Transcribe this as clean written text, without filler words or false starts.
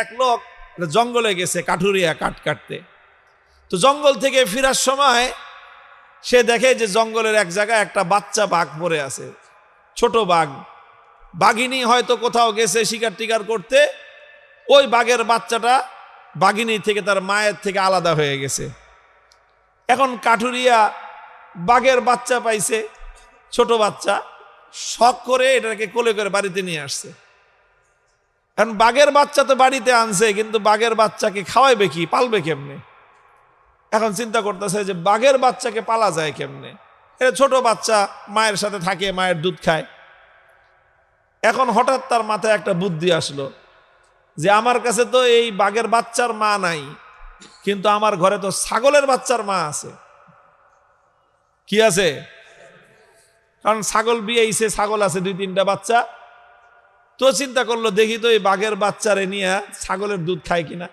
এক লোক জঙ্গলে গেছে কাঠুরিয়া কাঠ কাটতে। তো জঙ্গল থেকে ফেরার সময় সে দেখে যে জঙ্গলের এক জায়গায় একটা বাচ্চা বাঘ পড়ে আছে, ছোট বাঘ। বাঘিনী হয়তো কোথাও গেছে শিকার টিকার করতে, ওই বাঘের বাচ্চাটা বাঘিনী থেকে তার মায়ের থেকে আলাদা হয়ে গেছে। এখন কাঠুরিয়া বাঘের বাচ্চা পাইছে, ছোট বাচ্চা, শখ করে এটাকে কোলে করে বাড়িতে নিয়ে আসছে। এখন বাঘের বাচ্চা তো বাড়িতে আনছে, কিন্তু বাঘের বাচ্চাকে খাওয়াইবে কি, পালবে কেমনে? এখন চিন্তা করতেছে যে বাঘের বাচ্চাকে পালা যায় কেমনে। এটা ছোট বাচ্চা, মায়ের সাথে থাকে, মায়ের দুধ খায়। এখন হঠাৎ তার মাথায় একটা বুদ্ধি আসলো যে আমার কাছে তো এই বাঘের বাচ্চার মা নাই, কিন্তু আমার ঘরে তো ছাগলের বাচ্চার মা আছে। কি আছে? কারণ ছাগল বিয়েছে, ছাগল আছে 2-3টা বাচ্চা। তো চিন্তা করলো দেখি তো এই বাঘের বাচ্চারে নিয়ে ছাগলের দুধ খায় কিনা।